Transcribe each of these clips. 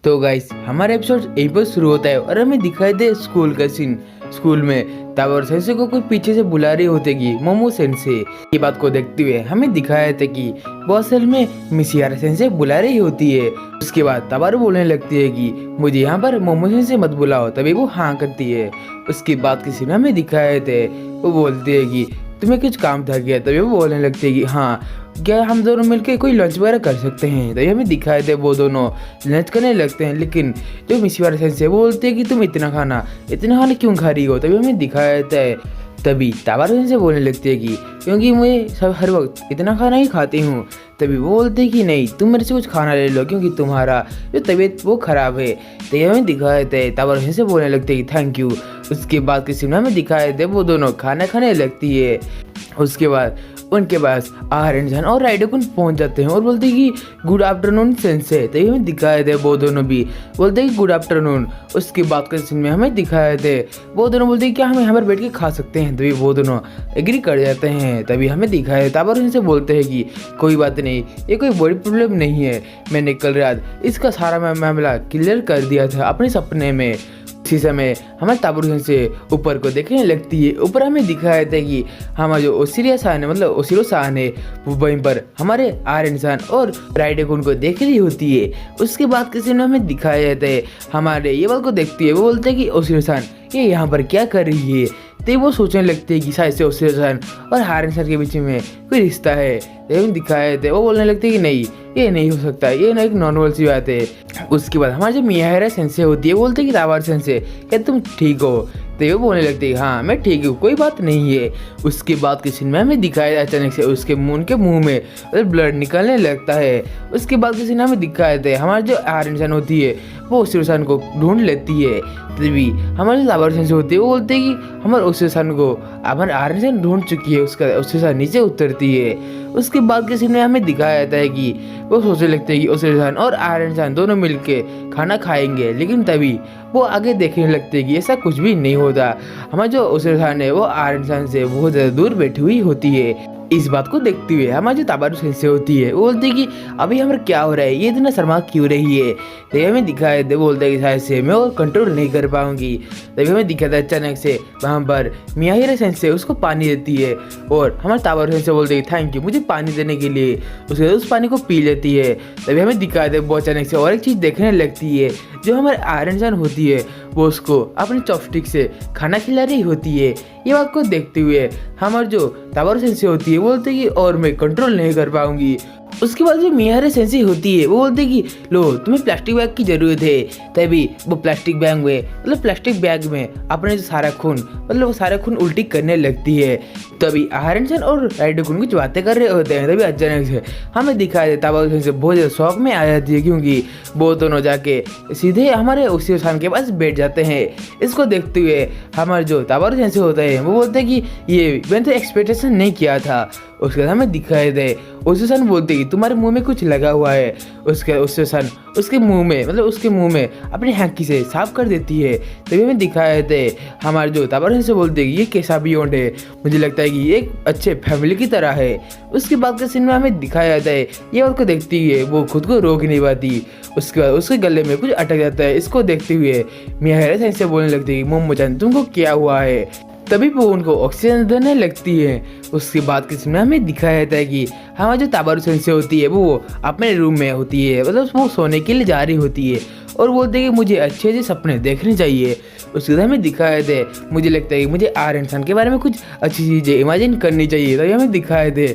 तो गाइस हमारा एपिसोड यहीं पर शुरू होता है और हमें दिखाई दे स्कूल का सीन। स्कूल में तावर सेंसे को कोई पीछे से बुला रही होतेगी मोमो सेंसे। ये बात को देखते हुए हमें दिखाया था कि वो असल में मिसियारा सेंसे बुला रही होती है। उसके बाद ताबारू बोलने लगती है कि मुझे यहाँ पर मोमो सेंसे मत बुलाओ, तभी वो हाँ करती है। उसके बाद किसी ने हमें दिखाए थे, वो बोलती है कि तुम्हें कुछ काम था क्या, तभी वो बोलने लगती है कि हाँ क्या हम दोनों मिलकर कोई लंच वगैरह कर सकते हैं। तो ये हमें दिखाए थे वो दोनों लंच करने लगते हैं, लेकिन जो मिसियारा सेंसे वो बोलते हैं कि तुम इतना खाना क्यों खा रही हो। तभी हमें दिखाया था, तभी ताबारू सेंसे बोलने लगती है कि क्योंकि मैं सब हर वक्त इतना खाना ही खाती हूँ। तभी वो बोलते हैं कि नहीं, तुम मेरे से कुछ खाना ले लो क्योंकि तुम्हारा जो तबीयत वो ख़राब है। तो ये हमें दिखाए थे, ताबारू सेंसे बोलने लगते हैं कि थैंक यू। उसके बाद किसी ने हमें दिखाए थे वो दोनों खाना खाने लगती है। उसके बाद उनके पास आहारन और राइडोकुन पहुंच जाते हैं और बोलते हैं कि गुड आफ्टरनून सेंसे। तो ये हमें दिखाए थे वो दोनों भी बोलते हैं कि गुड आफ्टरनून। उसके बाद के सीन में हमें दिखाए थे वो दोनों बोलते हैं क्या हम यहाँ पर बैठ के खा सकते हैं। तभी वो दोनों एग्री कर जाते हैं। तभी हमें दिखाया था और उनसे बोलते हैं कि कोई बात नहीं, ये कोई बड़ी प्रॉब्लम नहीं है, मैंने कल रात इसका सारा मामला क्लियर कर दिया था अपने सपने में। इसी समय हमारे ताबारू से ऊपर को देखने लगती है। ऊपर हमें दिखाया था कि हमारा जो ओसिरिया सान है, मतलब ओसिरो सान है, वो वहीं पर हमारे आर इंसान और राइडेकुन को देख रही होती है। उसके बाद किसी ने हमें दिखाया था हमारे ये बात को देखती है। वो बोलते हैं कि ओसिरो सान ये यहाँ पर क्या कर रही है। तो वो सोचने लगते हैं कि शायद से ओसिरो सान और हारन सर के बीच में कोई रिश्ता है। तो दिखाए थे वो बोलने लगते हैं कि नहीं, ये नहीं हो सकता, ये ना एक नॉर्मल सी बात है। उसके बाद हमारी जो मियाहरा सेंसे होती है बोलते हैं कि ताबारू सेंसे क्या तुम ठीक हो। तो वो बोलने लगती है हाँ मैं ठीक हूँ, कोई बात नहीं है। उसके बाद किसी ने हमें दिखाया अचानक से उसके मुंह में ब्लड निकलने लगता है। उसके बाद किसी ने हमें दिखाया था हमारी जो आर इंसान होती है वो ओसिरो सान को ढूंढ लेती है। तभी हमारे ताबारू सेंसे होती है वो बोलते हैं कि हमारे ओसिरो सान को हमारे आर इंसान ढूंढ चुकी है। उसका ओसिरो सान नीचे उतरती है। उसके बाद किसी ने हमें दिखाया था कि वो सोचने लगते हैं कि ओसिरो सान और आर इंसान दोनों मिलके खाना खाएंगे, लेकिन तभी वो आगे देखने लगते हैं कि ऐसा कुछ भी नहीं होता। हमारा जो ओसिरो सान है वो आर इंसान से बहुत ज़्यादा दूर बैठी हुई होती है। इस बात को देखते हुए हमारी जो ताबारू सेंसे होती है वो बोलती है कि अभी हमारा क्या हो रहा है, ये इतना शर्मा क्यों रही है। तभी हमें दिखाया था बोलते हैं कि शायद से मैं वो कंट्रोल नहीं कर पाऊंगी। तभी हमें दिखा था अचानक से वहाँ पर मियाहिरा सेंसे उसको पानी देती है और हमारे ताबारू सेंसे बोलते हैं थैंक यू मुझे पानी देने के लिए। उसके उस पानी को पी लेती है। तभी हमें दिखाया था वो अचानक से और एक चीज़ देखने लगती है, जो हमारे आयरन जान होती है वो उसको अपने चॉपस्टिक से खाना खिला रही होती है। ये बात को देखते हुए हमारे जो ताबारू सेंसे होती है बोलते हैं कि और मैं कंट्रोल नहीं कर पाऊंगी। उसके बाद जो मियाहिरा सेंसे होती है वो बोलते हैं कि लो तुम्हें प्लास्टिक बैग की ज़रूरत है। तभी वो प्लास्टिक बैग में अपने जो सारा खून उल्टी करने लगती है। तभी आहारन और राइडोकुन कुछ बातें कर रहे होते हैं। तभी अचानक से हमें दिखाया देता ताबारू सेंसे बहुत ज़्यादा शौक में आ जाती है, क्योंकि वो दोनों जाके सीधे हमारे ओसिरो सान के पास बैठ जाते हैं। इसको देखते हुए हमारे जो ताबारू सेंसे होते हैं वो बोलते हैं कि ये मैंने तो एक्सपेक्टेशन नहीं किया था। उसके बाद हमें दिखाए थे ओसिरो सान बोलते कि तुम्हारे मुंह में कुछ लगा हुआ है। उसके ओसिरो सान उसके मुंह में अपनी हैंकी से साफ कर देती है। तभी हमें दिखाए थे हमारे जो ताबारू सेंसे बोलते कि ये कैसा बियॉन्ड है, मुझे लगता है कि ये एक अच्छे फैमिली की तरह है। उसके बाद के सीन में हमें दिखाया जाता है ये और को देखती है वो खुद को रोक नहीं पाती। उसके बाद उसके गले में कुछ अटक जाता है। इसको देखते हुए मियाहिरा सेंसे बोलने लगती है मोमो-चान तुमको क्या हुआ है। तभी वो उनको ऑक्सीजन देने लगती है। उसके बाद किसी ने हमें दिखाया जाता है कि हमारी जो ताबारू सेंसे होती है वो अपने रूम में होती है, मतलब वो सोने के लिए जा रही होती है और बोलते हैं कि मुझे अच्छे अच्छे सपने देखने चाहिए। उसके बाद हमें दिखाए थे मुझे लगता है कि मुझे आर इंसान के बारे में कुछ अच्छी चीज़ें इमेजिन करनी चाहिए। तो हमें दिखाए थे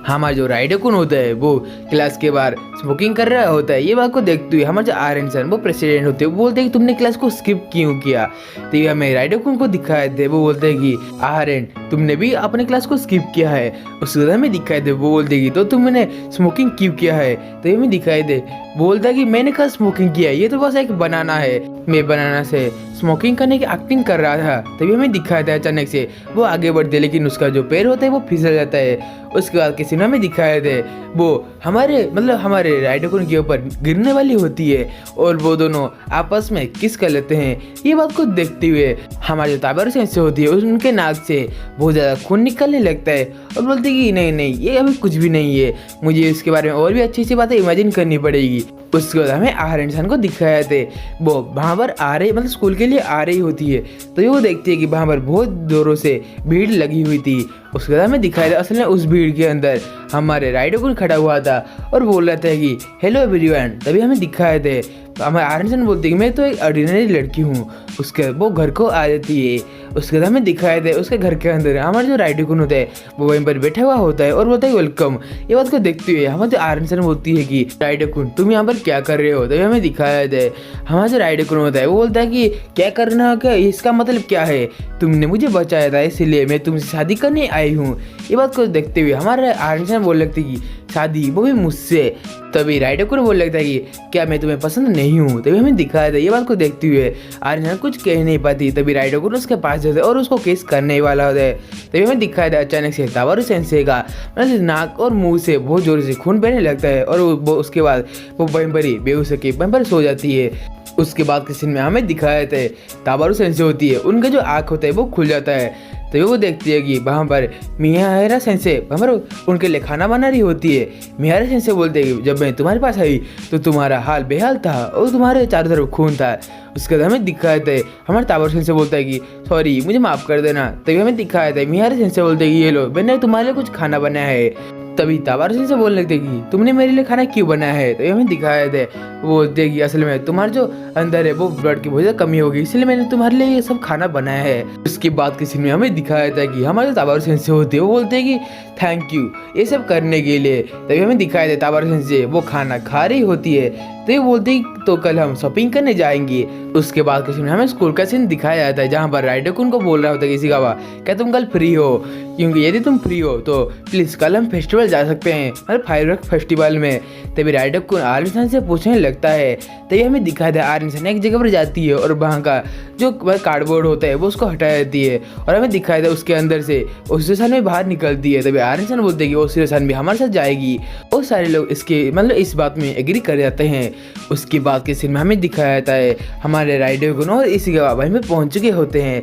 हमारा जो राइडोकुन होता है वो क्लास के बाहर स्मोकिंग कर रहा होता है। ये बात को देखते हुए हमारे जो आर इंसान वो प्रेसिडेंट होते हैं वो बोलते हैं कि तुमने क्लास को स्किप क्यों किया। तो ये हमें राइडोकुन को दिखाए थे वो बोलते हैं कि आहारन तुमने भी अपने क्लास को स्किप किया है। उसके बाद हमें दिखाए थे वो बोलते हैं कि तो तुमने स्मोकिंग क्यों किया है। तो ये हमें दिखाए थे बोलता है कि मैंने कहा स्मोकिंग किया, ये तो बस एक बनाना है, मैं बनाना से स्मोकिंग करने की एक्टिंग कर रहा था। तभी हमें दिखाया था अचानक से वो आगे बढ़ते लेकिन उसका जो पैर होता है वो फिसल जाता है। उसके बाद किसी सीन में दिखाए थे वो हमारे राइडोकुन के ऊपर गिरने वाली होती है और वो दोनों आपस में किस कर लेते हैं। ये बात को देखते हुए हमारे जो ताबेरू सेंसे होती है उनके नाक से बहुत ज़्यादा खून निकलने लगता है और बोलते कि नहीं ये अभी कुछ भी नहीं है, मुझे इसके बारे में और भी अच्छी अच्छी बातें इमेजिन करनी पड़ेगी। उसके बाद हमें आहार इंसान को दिखाया थे वो वहाँ पर आ रही स्कूल के लिए आ रही होती है, तो वो देखती है कि वहाँ पर बहुत जोरों से भीड़ लगी हुई थी। उसके बाद हमें दिखाया था असल में उस भीड़ के अंदर हमारे राइडोकुन खड़ा हुआ था और बोल रहा था कि हेलो एवरीवन। तभी हमें दिखाए थे हमारे आर्यन बोलती है मैं तो एक ऑर्डिनरी लड़की हूँ। उसके वो घर को आ जाती है। उसके बाद हमें दिखाए थे उसके घर के अंदर हमारा जो राइडोकुन होता है वो वहीं पर बैठा हुआ होता है और बोलता है वेलकम। ये बात को देखते हुए हमारे आर्यन बोलती है कि राइडोकुन तुम यहाँ पर क्या कर रहे हो। तभी हमें दिखाया थे हमारा जो राइडोकुन होता है वो बोलता है कि क्या करना, क्या इसका मतलब क्या है, तुमने मुझे बचाया था इसलिए मैं तुमसे शादी करने आई हूँ। ये बात को देखते हुए हमारे आर्यन बोल लगती कि शादी वो भी मुझसे। तभी राइडोकुन बोल लगता है कि क्या मैं तुम्हें पसंद नहीं हूँ। तभी हमें दिखाया था ये बात को देखते हुए आर्यन कुछ कह नहीं पाती। तभी राइडोकुन उसके पास जाता है और उसको किस करने वाला होता है। तभी हमें दिखाया था अचानक से ताबेरू सेंसे का नाक और मुंह से बहुत जोर से खून बहने लगता है और वो उसके बाद वो वहीं पर ही बेहोश होकर वहीं पर सो जाती है। उसके बाद के सीन में हमें दिखाया था ताबेरू सेंसे होती है उनका जो आँख होता है वो खुल जाता है। तो वो देखती है कि वहाँ पर मिहारा सेंसे वहाँ पर उनके लिए खाना बना रही होती है। मिहारा सेंसे बोलते हैं कि जब मैं तुम्हारे पास आई तो तुम्हारा हाल बेहाल था और तुम्हारे चारों तरफ खून था। उसके बाद हमें दिखाया था हमारे ताबेरू सेंसे बोलता है कि सॉरी मुझे माफ़ कर देना। तभी हमें दिखाया था मिहारा सेंसे बोलते हैं कि ये लो मैंने तुम्हारे लिए कुछ खाना बनाया है। तभी ताबेरू सेंसे बोलने लगते कि तुमने मेरे लिए खाना क्यों बनाया है। तो हमें दिखाया था वो देखिए असल में तुम्हारे जो अंदर है वो ब्लड की बहुत ज़्यादा कमी होगी इसलिए मैंने तुम्हारे लिए ये सब खाना बनाया है। उसके बाद के सीन में हमें दिखाया था कि हमारे जो ताबेरू सेंसे होते हैं वो बोलते हैं कि थैंक यू ये सब करने के लिए। तभी हमें दिखाया था ताबेरू सेंसे वो खाना खा रही होती है। तो ये बोलते तो कल हम शॉपिंग करने जाएंगे। उसके बाद के सीन में हमें स्कूल का सीन दिखाया जाता है जहाँ पर राइडोकुन को बोल रहा होता है किसी का क्या तुम कल फ्री हो, क्योंकि यदि तुम फ्री हो तो प्लीज़ कल हम फेस्टिवल जा सकते हैं फायरवर्क फेस्टिवल में। तभी राइडोकुन आर्यन से पूछने लगता है। तभी हमें दिखाया था आर्यन एक जगह पर जाती है और वहाँ का जो कार्डबोर्ड होता है वो उसको हटा देती है और हमें दिखाया था उसके अंदर से ओसिरो-सान में बाहर निकलती है। तभी आर्यन बोलते हैं कि ओसिरो-सान भी हमारे साथ जाएगी। बहुत सारे लोग इसके इस बात में एग्री कर जाते हैं। उसके बाद के सीन में हमें दिखाया जाता है हमारे राइडोकुन और इसी वहीं पे पहुंच चुके होते हैं।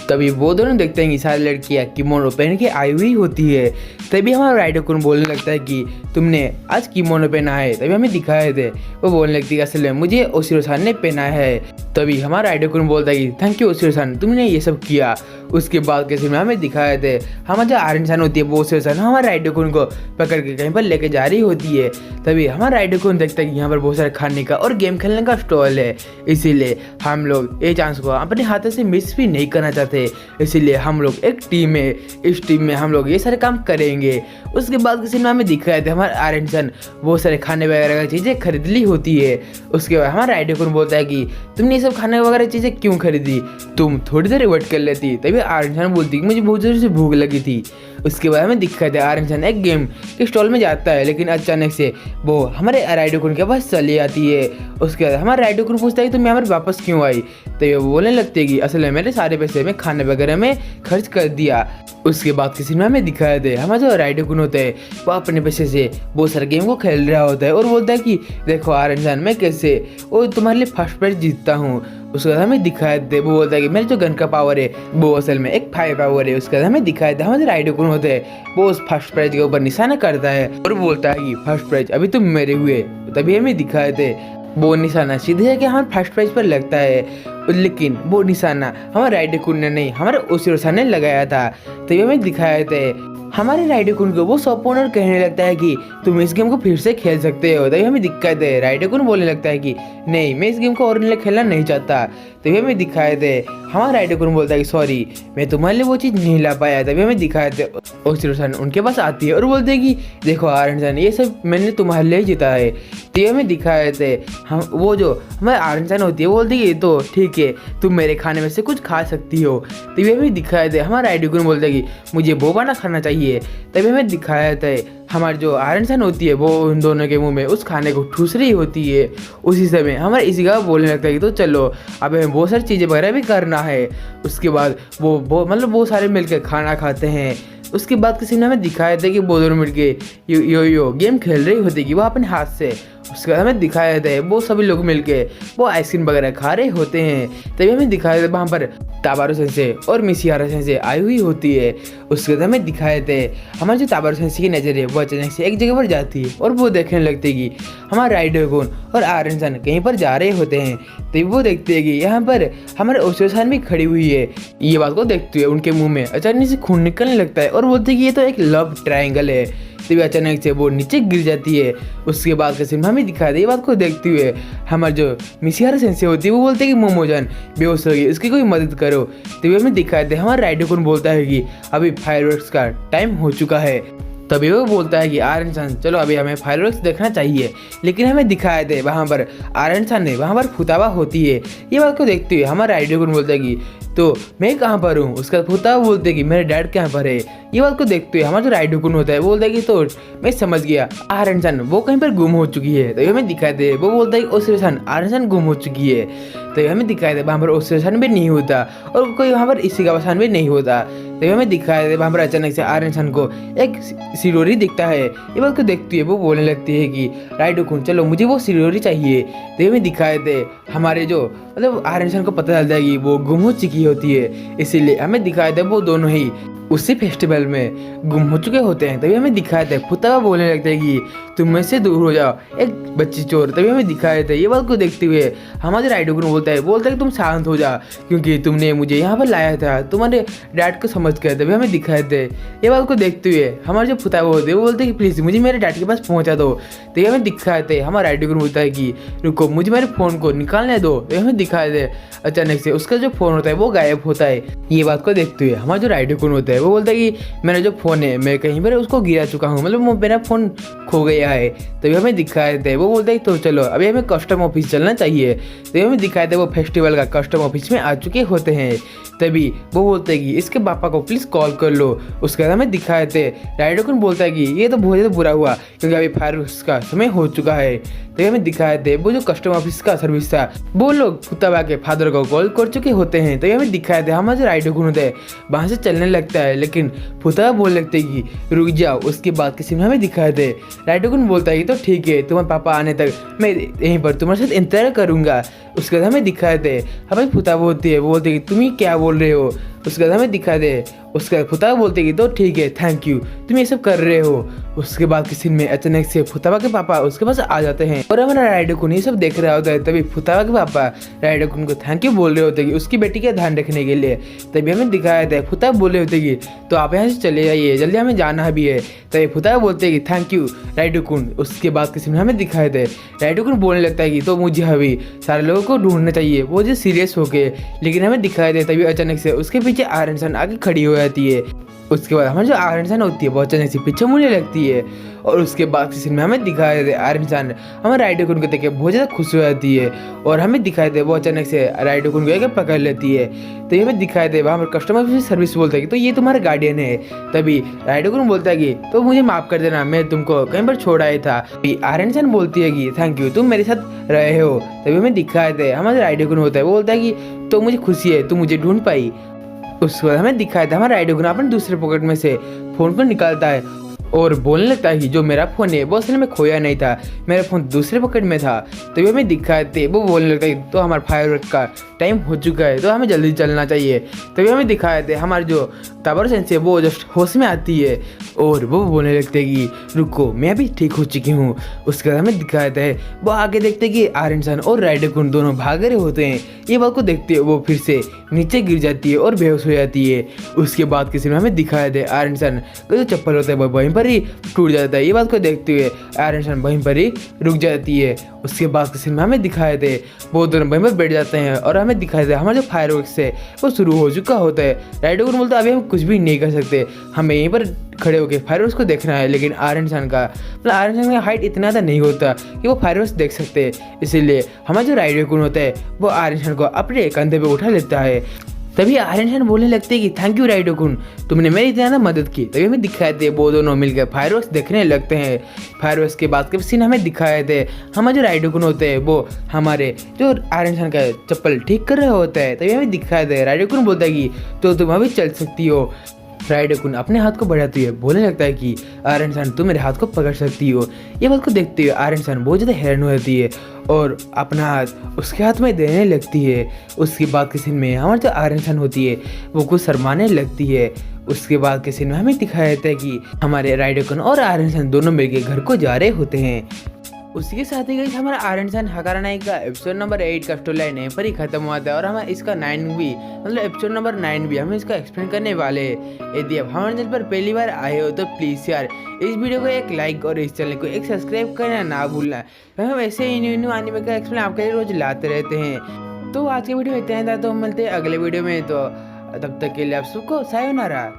तभी वो दोनों देखते हैं कि सारी लड़कियां किमोनो पहन के आई हुई होती है। तभी हमारा राइडोकुन बोलने लगता है कि तुमने आज किमोनो पहना है। तभी हमें दिखाए थे वो बोलने लगती है असल में मुझे ओसिरो-सान ने पहना है। तभी हमारा राइडोकुन बोलता है कि थैंक यू ओसिरो-सान तुमने ये सब किया। उसके बाद के सीन में हमें दिखाए थे हमारा जो आर्यन होती है वो ओसिरो-सान हमारे राइडोकुन को पकड़ के कहीं पर लेके जा रही होती है। तभी हमारा राइडोकुन देखता है कि यहाँ पर बहुत सारे खाने का और गेम खेलने का स्टॉल है, इसीलिए हम लोग ये चांस को अपने हाथों से मिस भी नहीं करना चाहते, इसीलिए हम लोग एक टीम है, इस टीम में हम लोग ये सारे काम करेंगे। उसके बाद किसी में हमें दिखाया था हमारा आर्यन बहुत सारे खाने वगैरह की चीज़ें खरीद ली होती है। उसके बाद हमारा राइडोकुन बोलता है कि तुमने ये सब खाने वगैरह चीज़ें क्यों खरीदी, तुम थोड़ी देर वेट कर लेती। तभी आर्यन बोलती कि मुझे बहुत जोर से भूख लगी थी। उसके बाद हमें दिखाया था आर्यन एक गेम के स्टॉल में जाता है लेकिन अचानक से वो हमारे राइडोकुन के पास चली आती है। उसके बाद हमारा राइडोकुन पूछता है कि तुम यहाँ पर वापस क्यों आई। तो वो बोलने लगती है कि असल में मेरे सारे पैसे मैं खाने वगैरह में खर्च कर दिया। उसके बाद किसी में हमें दिखाया था हमारा जो राइडोकुन होता है वो अपने पैसे से बहुत सारे गेम को खेल रहा होता है और बोलता है कि देखो आर्यन मैं कैसे वो तुम्हारे लिए फर्स्ट प्राइज जीतता हूँ। उसके बाद हमें दिखाया था वो बोलता है कि मेरे जो गन का पावर है वो असल में एक फायर पावर है। उसके बाद हमें दिखाया था हमारे राइडोकुन होते हैं वो उस फर्स्ट प्राइज के ऊपर निशाना करता है और बोलता है कि फर्स्ट प्राइज अभी तुम मेरे हुए। तभी हमें दिखाए थे वो निशाना सीधे कि हमारे फर्स्ट प्राइज पर लगता है, लेकिन वो निशाना हमारे राइडोकुन ने नहीं हमारे ओसिरो-सान ने लगाया था। तभी हमें दिखाया था हमारे राइडोकुन को वो शॉप ओनर कहने लगता है कि तुम इस गेम को फिर से खेल सकते हो। तभी हमें दिक्कत है राइडोकुन बोलने लगता है कि नहीं मैं इस गेम को और खेलना नहीं चाहता। तभी हमें दिखाए थे हमारा राइडोकुन बोलता है कि सॉरी मैं तुम्हारे लिए वो चीज़ नहीं ला पाया। तभी हमें दिखाए थे ओसिरो-सान उनके पास आती है और बोलते हैं कि देखो आर्यन ये सब मैंने तुम्हारे लिए जीता है। तो हमें दिखाए थे हम वो जो हमारे आर्यन होती है वो बोलती है तो ठीक है तुम मेरे खाने में से कुछ खा सकती हो। तभी हमें दिखाए थे हमारा राइडोकुन बोलता है कि मुझे वो बना खाना चाहिए। तभी हमें दिखाया था हमारी जो आर्यन होती है वो उन दोनों के मुंह में उस खाने को ठूस रही होती है। उसी समय हमारे इसी का बोलने लगता है कि तो चलो अब हमें बहुत सारी चीज़ें वगैरह भी करना है। उसके बाद वो सारे मिलकर खाना खाते हैं। उसके बाद किसी ने हमें दिखाया था कि वो दोनों मिलके यो गेम खेल रही होती कि वो अपने हाथ से। उसके बाद हमें दिखाया जाता है वो सभी लोग मिलके वो आइसक्रीम वगैरह खा रहे होते हैं। तभी हमें दिखाया जाता है वहाँ पर ताबारो सेंसे और मिसिहारा सेंसे आई हुई होती है। उसके बाद हमें दिखाया जाता है हमारे जो ताबारो सेंसे की नज़र है वो अचानक से एक जगह पर जाती है और वो देखने लगती है कि हमारा राइडोगुन और आरन-सन कहीं पर जा रहे होते हैं। तभी वो देखते हैं कि यहाँ पर हमारे ओशिरो-सान भी खड़ी हुई है। ये बात को देखते हुए उनके मुँह में अचानक से खून निकलने लगता है और बोलते हैं कि ये तो एक लव ट्रायंगल है। तभी अचानक से वो नीचे गिर जाती है। उसके बाद का सीन हमें दिखा दे। ये बात को देखते हुए हमारे जो मिसिहारा सेंसे होती है वो बोलते हैं कि मोमोजान बेहोश हो गई, इसकी कोई मदद करो। तभी हमें दिखा दे हमारा राइडोगुन बोलता है कि अभी फायरवर्क्स का टाइम हो चुका है। तभी वो बोलता है कि आरन-सन चलो अभी हमें फायरवर्क्स देखना चाहिए। लेकिन हमें दिखाया दे वहाँ पर आरन-सन ने वहाँ पर फुतावा होती है। ये बात को देखते हुए हमारा राइडोगुन बोलता है कि तो मैं कहाँ पर हूँ। उसका फुतावा बोलते हैं कि मेरे डैड कहाँ पर है। ये बात को देखते हुए हमारा जो राइडोगुन होता है वो बोलता है कि तो मैं समझ गया आरन-सन वो कहीं पर गुम हो चुकी है। तो हमें दिखाई दे वो बोलता है कि ओशिरो-सान आरन-सन गुम हो चुकी है। तो हमें दिखाई दे वहाँ पर ओशिरो-सान भी नहीं होता और कोई वहाँ पर इशिगावा-सान भी नहीं होता। तो हमें दिखाया दे वहाँ पर अचानक से आरन-सन को एक शिरोरी दिखता है। ये बात को देखती है वो बोलने लगती है कि राइडोगुन चलो मुझे वो शिरोरी चाहिए। तो हमें दिखाए दे हमारे जो मतलब आरन-सन को पता चलता है कि वो गुम हो चुकी होती है, इसीलिए हमें दिखाया दे वो दोनों ही उसी फेस्टिवल में गुम हो चुके होते हैं। तभी हमें दिखाया था फुतावा बोलने लगता है कि तुम में से दूर हो जाओ एक बच्ची चोर। तभी हमें दिखाया था। ये बात को देखते हुए हमारे राइडोगुन बोलता है कि तुम शांत हो जा क्योंकि तुमने मुझे यहाँ पर लाया था तुम्हारे डैड को समझ कर। तभी हमें दिखाए थे। ये बात को देखते हुए हमारे जो फुतावा होते हैं वो बोलते हैं कि प्लीज़ मुझे मेरे डैड के पास पहुँचा दो। तो हमें दिखाए थे हमारा राइडोगुन बोलता है कि रुको मुझे मेरे फ़ोन को निकालने दो। तो हमें दिखाए थे अचानक से उसका जो फ़ोन होता है वो गायब होता है। ये बात को देखते हुए हमारा जो राइडोगुन होता है वो बोलता है कि मेरा जो फ़ोन है मैं कहीं पर उसको गिरा चुका हूँ, मतलब वो मेरा फ़ोन खो गया है। तभी हमें दिखाए थे वो बोलता है तो चलो अभी हमें कस्टम ऑफिस चलना चाहिए। तभी हमें दिखाए थे वो फेस्टिवल का कस्टम ऑफिस में आ चुके होते हैं। तभी वो बोलते हैं कि इसके पापा को प्लीज़ कॉल कर लो। उसके बाद हमें दिखाए थे राइडोगुन बोलता है कि ये तो बहुत ज़्यादा बुरा हुआ क्योंकि अभी फायरवर्क्स का समय हो चुका है। तभी हमें दिखाए थे वो जो कस्टम ऑफिस का सर्विस था वो लोग फुतावा के फादर को कॉल कर चुके होते हैं। तभी हमें दिखाए थे हमारा जो राइडोगुन होता है वहाँ से चलने लगता है, लेकिन फुतावा बोलने लगते हैं कि रुक जाओ। उसके बाद किसी ने हमें दिखाए थे राइडोगुन बोलता है कि तो ठीक है तुम्हारे पापा आने तक मैं यहीं पर तुम्हारे साथ इंतजार करूँगा। उसके बाद हमें दिखाए थे हमें फुतावा होती है वो बोलते हैं कि तुम ही क्या बोल रहे हो। उसके बाद हमें दिखा दे उसके बाद फुतावा बोलते कि तो ठीक है थैंक यू तुम ये सब कर रहे हो। उसके बाद किसी में अचानक से फुतावा के पापा उसके पास आ जाते हैं और हमारा राइडोगुन ये सब देख रहा होता है। तभी फुतावा के पापा राइडोगुन को थैंक यू बोल रहे होते कि उसकी बेटी का ध्यान रखने के लिए। तभी हमें दिखाया था फुतावा बोल रहे होते कि तो आप यहाँ से चले जाइए जल्दी हमें जाना भी है। तभी फुतावा बोलते कि थैंक यू राइडोगुन। उसके बाद किसी में हमें दिखाए थे राइडोगुन बोलने लगता है कि तो मुझे अभी सारे लोगों को ढूंढना चाहिए वो जो सीरियस हो गए। लेकिन हमें दिखाया दे तभी अचानक से उसके पीछे आरन-सन आगे खड़ी हो जाती है। उसके बाद हमारी जो आरन-सन होती है वो अचानक से पीछे मुड़ने लगती है और उसके बाद किसी में हमें दिखाया दे आरन-सन हमारे राइडोगुन को देख के बहुत ज़्यादा खुश हो जाती है और हमें दिखाया दे वो अचानक से राइडोगुन को एक पकड़ लेती है। तो ये हमें दिखाया दे वहाँ पर कस्टमर सर्विस बोलता है कि तो ये तुम्हारा गार्डियन है। तभी राइडोगुन बोलता है कि तो मुझे माफ़ कर देना मैं तुमको कहीं पर छोड़ आया था। आरन-सन बोलती है कि थैंक यू तुम मेरे साथ रहे हो। तभी हमें दिखाया दे हमारा राइडोगुन होता है वो बोलता है कि तो मुझे खुशी है तुम मुझे ढूंढ पाई। उसके बाद हमें दिखाया था हमारा राइडोगुन अपने दूसरे पॉकेट में से फ़ोन को निकालता है और बोलने लगता है कि जो मेरा फ़ोन है वो असल में खोया नहीं था, मेरा फ़ोन दूसरे पॉकेट में था। तभी हमें दिखाए थे वो बोलने लगता है तो हमारा फायरवर्क का टाइम हो चुका है तो हमें जल्दी चलना चाहिए। तभी हमें दिखाए थे हमारे जो ताबारो सेंसे वो जस्ट होश में आती है और वो बोलने लगते हैं कि रुको मैं भी ठीक हो चुकी हूँ। उसके बाद हमें दिखाया था वो आगे देखते हैं कि आरन-सन और राइडोगुन दोनों भाग रहे होते हैं। ये बात को देखते हैं वो फिर से नीचे गिर जाती है और बेहोश हो जाती है। उसके बाद किसी ने हमें दिखाया था आरन-सन का जो चप्पल होता है वो वहीं पर ही टूट जाता है। ये बात को देखते हुए आरन-सन वहीं पर ही रुक जाती है। उसके बाद किसी में हमें दिखाए थे वो दोनों वहीं पर बैठ जाते हैं और हमें दिखाया था हमारा जो फायरवर्क्स है वो शुरू हो चुका होता है। राइडोगुन बोलता है अभी हम कुछ भी नहीं कर सकते, हमें यहीं पर खड़े होकर फायरवर्क्स को देखना है। लेकिन आरन-सन का हाइट इतना ज़्यादा नहीं होता कि वो फायरवर्क्स देख सकते, इसीलिए हमारा जो राइडोगुन होता है वो आरन-सन को अपने कंधे पे उठा लेता है। तभी आरन-सन बोलने लगते हैं कि थैंक यू राइडोगुन तुमने मेरी इतना मदद की। तभी हमें दिखाए थे वो दोनों मिलकर फायरवर्क्स देखने लगते हैं। फायरवर्क्स के बाद के सीन हमें दिखाए थे हमारे जो राइडोगुन होते हैं वो हमारे जो आरन-सन का चप्पल ठीक कर रहे होता है। तभी हमें दिखाए थे राइडोगुन बोलता है कि तो तुम अभी चल सकती हो। राइडोकुन अपने हाथ को बढ़ाती है, बोलने लगता है कि आयरन सन तुम मेरे हाथ को पकड़ सकती हो। ये बात को देखते हुए आयरन सन बहुत ज़्यादा हैरान हो जाती है और अपना हाथ उसके हाथ में देने लगती है। उसके बाद के सीन में हमारी जो आयरन सन होती है वो कुछ शर्माने लगती है। उसके बाद के सीन में हमें दिखाया जाता है कि हमारे राइडोकुन और आयरन सन दोनों मिलकर घर को जा रहे होते हैं। उसी के साथ ही गाइस हमारा आयरन सन हकारानाई का एपिसोड नंबर 8 का स्टोरी लाइन यहीं पर ही खत्म हुआ था और हम इसका 9 भी मतलब एपिसोड नंबर 9 भी हम इसका एक्सप्लेन करने वाले हैं। यदि आप हमारे चैनल पर पहली बार आए हो तो प्लीज़ यार इस वीडियो को एक लाइक और इस चैनल को एक सब्सक्राइब करना ना भूलना, क्योंकि हम ऐसे ही न्यू एनिमे का एक्सप्लेन आपके लिए रोज लाते रहते हैं। तो आज के वीडियो में इतना ही था, तो हम मिलते हैं अगले वीडियो में। तो तब तक के लिए आप सबको सायोनारा।